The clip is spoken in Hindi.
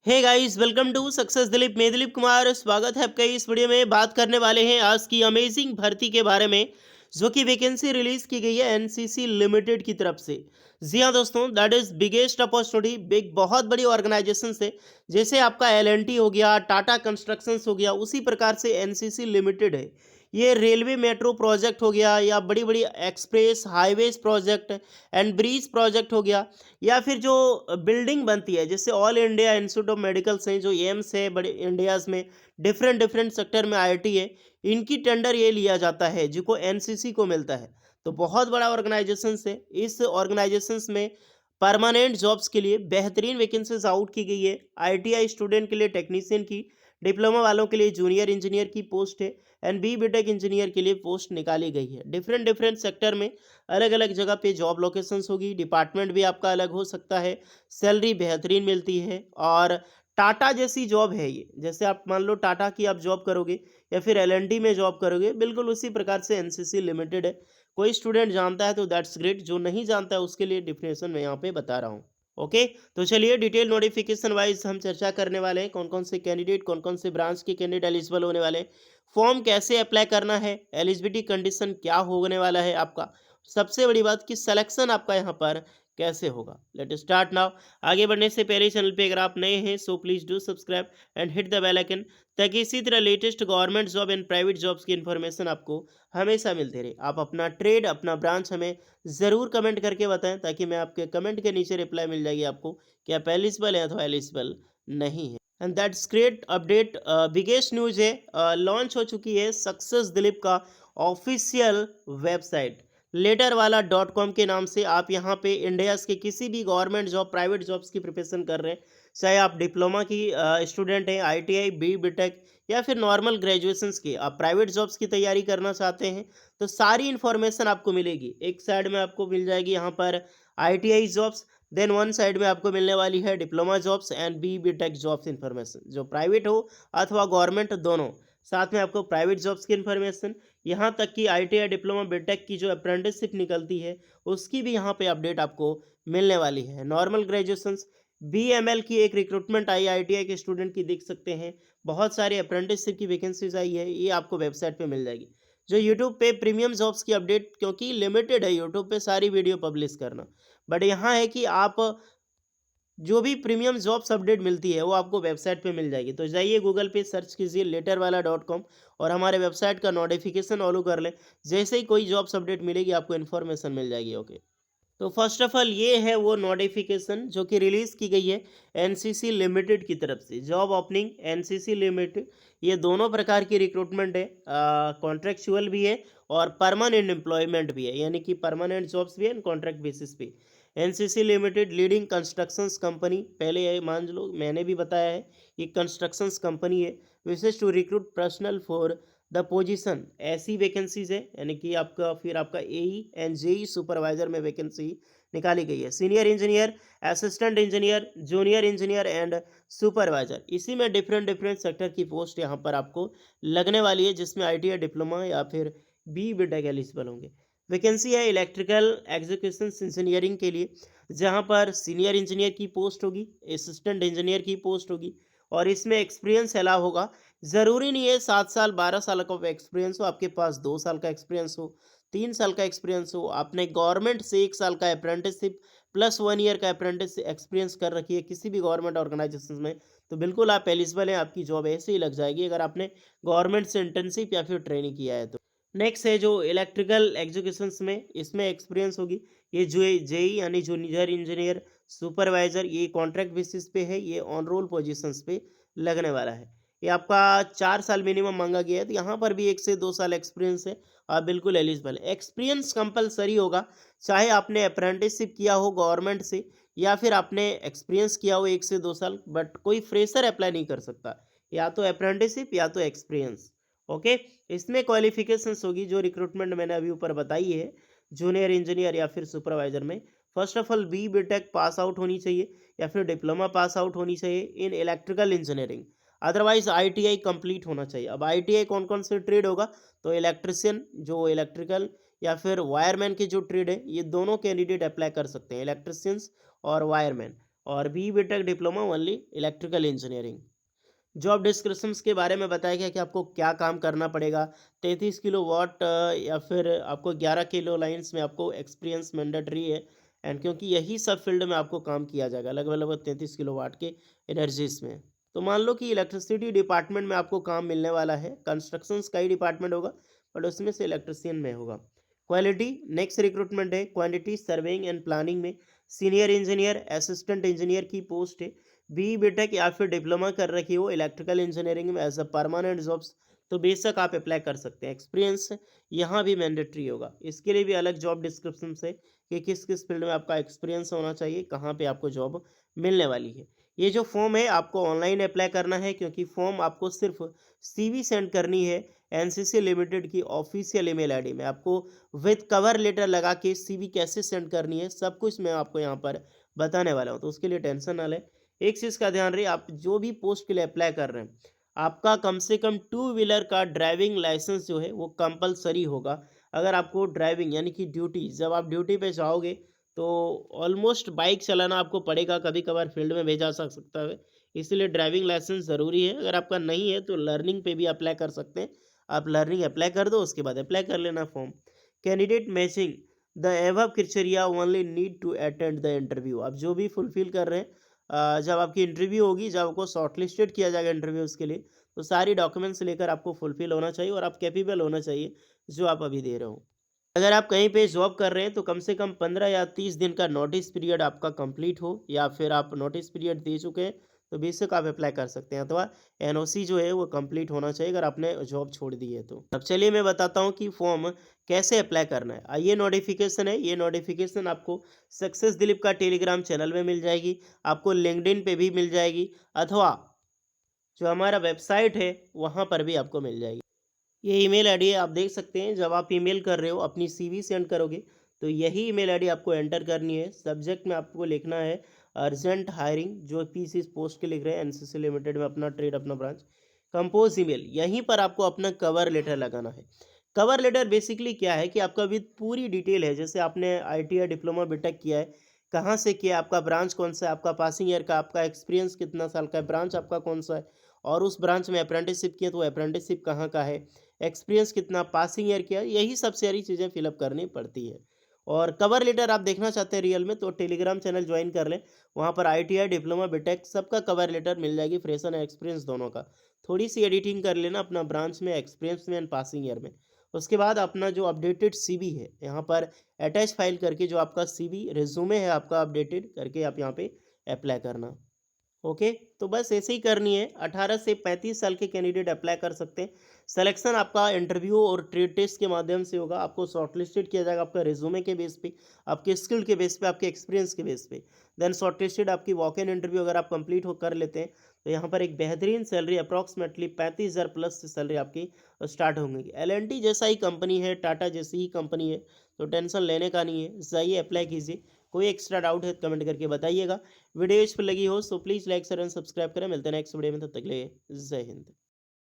Hey guys, welcome to success Dilip. मैं दिलीप कुमार, स्वागत है आपका। इस वीडियो में बात करने वाले हैं आज की अमेजिंग भर्ती के बारे में, जो कि वैकेंसी रिलीज की गई है एनसीसी लिमिटेड की तरफ से। जी हाँ दोस्तों, that is biggest opportunity. Big बहुत बड़ी ऑर्गेनाइजेशन से, जैसे आपका एलएनटी हो गया, टाटा कंस्ट्रक्शंस हो गया, उसी प्रकार से एनसीसी लिमिटेड है। ये रेलवे मेट्रो प्रोजेक्ट हो गया, या बड़ी बड़ी express highways project and bridge project हो गया, या फिर जो बिल्डिंग बनती है, जैसे all India institute of medicals हैं, जो एम्स है बड़े इंडियाज़ में, डिफरेंट डिफरेंट सेक्टर में आईआईटी है, इनकी टेंडर ये लिया जाता है जिनको एनसीसी को मिलता है। तो बहुत बड़ा ऑर्गेनाइजेशन है। इस ऑर्गेनाइजेशंस में परमानेंट जॉब्स के लिए बेहतरीन वैकेंसीज आउट की गई है। आईटीआई स्टूडेंट के लिए टेक्नीशियन की, डिप्लोमा वालों के लिए जूनियर इंजीनियर की पोस्ट है, एंड बी बीटेक इंजीनियर के लिए पोस्ट निकाली गई है। डिफरेंट डिफरेंट सेक्टर में अलग अलग जगह पे जॉब लोकेशंस होगी, डिपार्टमेंट भी आपका अलग हो सकता है, सैलरी बेहतरीन मिलती है। और टाटा जैसी जॉब है ये, जैसे आप मान लो टाटा की आप जॉब करोगे या फिर एलएनटी में जॉब करोगे, बिल्कुल उसी प्रकार से एनसीसी लिमिटेड है। कोई स्टूडेंट जानता है तो दैट्स ग्रेट, जो नहीं जानता है उसके लिए डिफिनेशन मैं यहाँ पे बता रहा हूँ। ओके, तो चलिए डिटेल नोटिफिकेशन वाइज हम चर्चा करने वाले हैं, कौन कौन से कैंडिडेट, कौन कौन से ब्रांच के कैंडिडेट एलिजिबल होने वाले हैं, फॉर्म कैसे अप्लाई करना है, एलिजिबिलिटी कंडीशन क्या होने वाला है आपका, सबसे बड़ी बात कि सिलेक्शन आपका यहाँ पर कैसे होगा। Let start now. आगे बढ़ने से पहले चैनल पे अगर आप नए हैं so please do subscribe and hit the bell icon, ताकि इसी तरह latest government job and private jobs की इन्फॉर्मेशन आपको हमेशा मिलती रहे। आप अपना ट्रेड, अपना ब्रांच हमें ज़रूर कमेंट करके बताएं, ताकि मैं आपके कमेंट के नीचे रिप्लाई मिल जाएगी आपको कि आप एलिजिबल हैं अथवा एलिजिबल नहीं है। And that's great update. Biggest news है, लॉन्च हो चुकी है सक्सेस दिलीप का ऑफिशियल वेबसाइट लेटर वाला .com के नाम से। आप यहाँ पे इंडियाज़ के किसी भी गवर्नमेंट जॉब, प्राइवेट जॉब्स की प्रिपरेशन कर रहे हैं, चाहे आप डिप्लोमा की स्टूडेंट हैं, आईटीआई, बी बीटेक, या फिर नॉर्मल ग्रेजुएशंस की आप प्राइवेट जॉब्स की तैयारी करना चाहते हैं, तो सारी इन्फॉर्मेशन आपको मिलेगी। एक साइड में आपको मिल जाएगी यहाँ पर ITI jobs, then one side में आपको मिलने वाली है diploma jobs and B BTech jobs information, जो प्राइवेट हो अथवा गवर्नमेंट दोनों। साथ में आपको प्राइवेट जॉब्स की इन्फॉर्मेशन, यहाँ तक कि आईटीआई, डिप्लोमा, बीटेक की जो अप्रेंटिसशिप निकलती है उसकी भी यहाँ पे अपडेट आपको मिलने वाली है। नॉर्मल ग्रेजुएशंस, बीएमएल की एक रिक्रूटमेंट आई आईटीआई के स्टूडेंट की, देख सकते हैं बहुत सारी अप्रेंटिसशिप की वैकेंसीज आई है, ये आपको वेबसाइट पे मिल जाएगी। जो यूट्यूब पे प्रीमियम जॉब्स की अपडेट, क्योंकि लिमिटेड है यूट्यूब पे सारी वीडियो पब्लिश करना, बट यहाँ है कि आप जो भी प्रीमियम जॉब्स अपडेट मिलती है वो आपको वेबसाइट पे मिल जाएगी। तो जाइए गूगल पे सर्च कीजिए लेटर वाला .com और हमारे वेबसाइट का नोटिफिकेशन ऑलो कर लें। जैसे ही कोई जॉब्स अपडेट मिलेगी आपको इन्फॉर्मेशन मिल जाएगी। ओके, तो फर्स्ट ऑफ ऑल ये है वो नोटिफिकेशन जो कि रिलीज़ की गई है एनसीसी लिमिटेड की तरफ से। जॉब ओपनिंग एनसीसी लिमिटेड, ये दोनों प्रकार की रिक्रूटमेंट है, कॉन्ट्रेक्चुअल भी है और परमानेंट एम्प्लॉयमेंट भी है, यानी कि परमानेंट जॉब्स भी है कॉन्ट्रैक्ट बेसिस पे। NCC limited leading constructions company, पहले ये मान लो मैंने भी बताया है, ये कंस्ट्रक्शंस कंपनी है, wishes to recruit personnel for the position. ऐसी वैकेंसीज है, यानी कि आपका फिर आपका एई एंड जेई सुपरवाइजर में वैकेंसी निकाली गई है। Senior engineer, assistant engineer, junior engineer and supervisor, इसी में डिफरेंट डिफरेंट सेक्टर की पोस्ट यहाँ पर आपको लगने वाली है, जिसमें आईटीआई, डिप्लोमा या फिर बी बीटेक एलिजिबल होंगे। वैकेंसी है इलेक्ट्रिकल एग्जीक्यूशन इंजीनियरिंग के लिए, जहाँ पर सीनियर इंजीनियर की पोस्ट होगी, असिस्टेंट इंजीनियर की पोस्ट होगी, और इसमें एक्सपीरियंस अलाउ होगा। ज़रूरी नहीं है 7 साल 12 साल का एक्सपीरियंस हो, आपके पास 2 साल का एक्सपीरियंस हो, 3 साल का एक्सपीरियंस हो, आपने गवर्नमेंट से 1 साल का अप्रेंटिसशिप प्लस 1 ईयर का अप्रेंटिस एक्सपीरियंस कर रखी है किसी भी गवर्नमेंट ऑर्गेनाइजेशन में, तो बिल्कुल आप एलिजिबल हैं, आपकी जॉब ऐसे ही लग जाएगी अगर आपने गवर्नमेंट से इंटर्नशिप या फिर ट्रेनिंग किया है तो। नेक्स्ट है जो इलेक्ट्रिकल एग्जीक्यूशंस में, इसमें एक्सपीरियंस होगी। ये जो जेई यानी जूनियर इंजीनियर, सुपरवाइजर, ये कॉन्ट्रैक्ट बेसिस पे है, ये ऑन रोल पोजीशंस पे लगने वाला है। ये आपका 4 साल मिनिमम मांगा गया है, तो यहाँ पर भी 1 से 2 साल एक्सपीरियंस है, आप बिल्कुल एलिजिबल है। एक्सपीरियंस कंपलसरी होगा, चाहे आपने अप्रेंटिसशिप किया हो गवर्नमेंट से या फिर आपने एक्सपीरियंस किया हो 1 से 2 साल, बट कोई फ्रेशर अप्लाई नहीं कर सकता, या तो अप्रेंटिसशिप या तो एक्सपीरियंस। ओके, इसमें क्वालिफिकेशंस होगी जो रिक्रूटमेंट मैंने अभी ऊपर बताई है, जूनियर इंजीनियर या फिर सुपरवाइजर में। First of all B BTech pass out होनी चाहिए या फिर डिप्लोमा पास आउट होनी चाहिए in electrical engineering, otherwise ITI complete होना चाहिए। अब आईटीआई कौन कौन से ट्रेड होगा, तो इलेक्ट्रिशियन, जो इलेक्ट्रिकल, या फिर वायरमैन की जो ट्रेड है, ये दोनों कैंडिडेट अप्लाई कर सकते हैं, इलेक्ट्रिशियंस और वायरमैन। और B BTech diploma only electrical engineering. Job descriptions के बारे में बताया गया कि आपको क्या काम करना पड़ेगा। 33 किलो वाट या फिर आपको 11 किलो लाइन्स में आपको एक्सपीरियंस मैंडेटरी है। एंड क्योंकि यही सब फील्ड में आपको काम किया जाएगा अलग अलग 33 किलो वाट के एनर्जीज में। तो मान लो कि इलेक्ट्रिसिटी डिपार्टमेंट में आपको काम मिलने वाला है, कंस्ट्रक्शंस का ही डिपार्टमेंट होगा बट उसमें से इलेक्ट्रिशियन में होगा। क्वालिटी नेक्स्ट रिक्रूटमेंट है, क्वांटिटी सर्वेइंग एंड प्लानिंग में सीनियर इंजीनियर असिस्टेंट इंजीनियर की पोस्ट है। बी बीटेक या फिर डिप्लोमा कर रखी हो इलेक्ट्रिकल इंजीनियरिंग में एज अ परमानेंट जॉब्स, तो बेशक आप अप्लाई कर सकते हैं। एक्सपीरियंस यहाँ भी मैंडेटरी होगा, इसके लिए भी अलग जॉब डिस्क्रिप्शन है कि किस किस फील्ड में आपका एक्सपीरियंस होना चाहिए, कहाँ पे आपको जॉब मिलने वाली है। ये जो फॉर्म है आपको ऑनलाइन अप्लाई करना है, क्योंकि फॉर्म आपको सिर्फ सीवी सेंड करनी है एनसीसी लिमिटेड की ऑफिशियल ईमेल आईडी में। आपको विद कवर लेटर लगा के सीवी कैसे सेंड करनी है सब कुछ मैं आपको यहाँ पर बताने वाला हूँ, तो उसके लिए टेंशन ना लें। एक चीज़ का ध्यान रहे, आप जो भी पोस्ट के लिए अप्लाई कर रहे हैं आपका कम से कम टू व्हीलर का ड्राइविंग लाइसेंस जो है वो कंपलसरी होगा। अगर आपको ड्राइविंग यानी कि ड्यूटी, जब आप ड्यूटी पे जाओगे तो ऑलमोस्ट बाइक चलाना आपको पड़ेगा, कभी कभार फील्ड में भेजा जा सकता है, इसलिए ड्राइविंग लाइसेंस ज़रूरी है। अगर आपका नहीं है तो लर्निंग पे भी अप्लाई कर सकते हैं। आप लर्निंग अप्लाई कर दो, उसके बाद अप्लाई कर लेना form. Candidate matching the above criteria only need to attend the interview. आप जो भी फुलफिल कर रहे हैं, जब आपकी इंटरव्यू होगी, जब आपको शॉर्टलिस्टेड किया जाएगा इंटरव्यूज़ के लिए, तो सारी डॉक्यूमेंट्स लेकर आपको फुलफिल होना चाहिए और आप कैपेबल होना चाहिए जो आप अभी दे रहे हो। अगर आप कहीं पे जॉब कर रहे हैं तो कम से कम 15 या 30 दिन का नोटिस पीरियड आपका कंप्लीट हो, या फिर आप नोटिस पीरियड दे चुके हैं तो बेशक आप अप्लाई कर सकते हैं, अथवा एनओसी जो है वो कंप्लीट होना चाहिए अगर आपने जॉब छोड़ दी है तो। अब चलिए मैं बताता हूँ कि फॉर्म कैसे अप्लाई करना है। ये नोटिफिकेशन है, ये नोटिफिकेशन आपको सक्सेस दिलीप का टेलीग्राम चैनल में मिल जाएगी, आपको लिंक्डइन पे भी मिल जाएगी, अथवा जो हमारा वेबसाइट है वहाँ पर भी आपको मिल जाएगी। ये ईमेल आईडी है, आप देख सकते हैं। जब आप ईमेल कर रहे हो अपनी सीवी सेंड करोगे तो यही ईमेल आईडी आपको एंटर करनी है। सब्जेक्ट में आपको लिखना है अर्जेंट हायरिंग, जो पीसी पोस्ट के लिख रहे हैं एनसीसी लिमिटेड में, अपना ट्रेड अपना ब्रांच। कंपोज ईमेल, यहीं पर आपको अपना कवर लेटर लगाना है। कवर लेटर बेसिकली क्या है कि आपका विद पूरी डिटेल है, जैसे आपने आईटीआई डिप्लोमा बीटेक किया है, कहाँ से किया, आपका ब्रांच कौन सा है, आपका पासिंग ईयर का, आपका एक्सपीरियंस कितना साल का है, ब्रांच आपका कौन सा है, और उस ब्रांच में अप्रेंटिसशिप किया तो अप्रेंटिसशिप कहाँ का है, एक्सपीरियंस कितना, पासिंग ईयर क्या, यही सब सारी चीज़ें फिलअप करनी पड़ती है। और कवर लेटर आप देखना चाहते हैं रियल में तो टेलीग्राम चैनल ज्वाइन कर लें, वहाँ पर आईटीआई डिप्लोमा बीटेक सबका कवर लेटर मिल जाएगी, फ्रेशर और एक्सपीरियंस दोनों का। थोड़ी सी एडिटिंग कर लेना अपना ब्रांच में, एक्सपीरियंस में एंड पासिंग ईयर में। उसके बाद अपना जो अपडेटेड सीवी है यहाँ पर अटैच फाइल करके, जो आपका सीवी रिज्यूमे है आपका अपडेटेड करके आप यहाँ पे अप्लाई करना। ओके, तो बस ऐसे ही करनी है। 18 से 35 साल के कैंडिडेट अप्लाई कर सकते हैं। सिलेक्शन आपका इंटरव्यू और ट्रेड टेस्ट के माध्यम से होगा। आपको शॉर्टलिस्टेड किया जाएगा आपका रिज्यूमे के बेस पे, आपके स्किल के बेस पे, आपके एक्सपीरियंस के बेस पे। देन शॉर्टलिस्टेड आपकी वॉक इन इंटरव्यू अगर आप कंप्लीट हो कर लेते हैं तो यहाँ पर एक बेहतरीन सैलरी अप्रॉक्सीमेटली 35,000 प्लस से सैलरी आपकी स्टार्ट होंगी। एल जैसा ही कंपनी है, टाटा जैसी ही कंपनी है, तो टेंशन लेने का नहीं है, जाइए अप्लाई कीजिए। कोई एक्स्ट्रा डाउट है तो कमेंट करके बताइएगा। वीडियो इस पर लगी हो so please like share and subscribe करें। मिलते हैं नेक्स्ट वीडियो में, तब तक के लिए जय हिंद।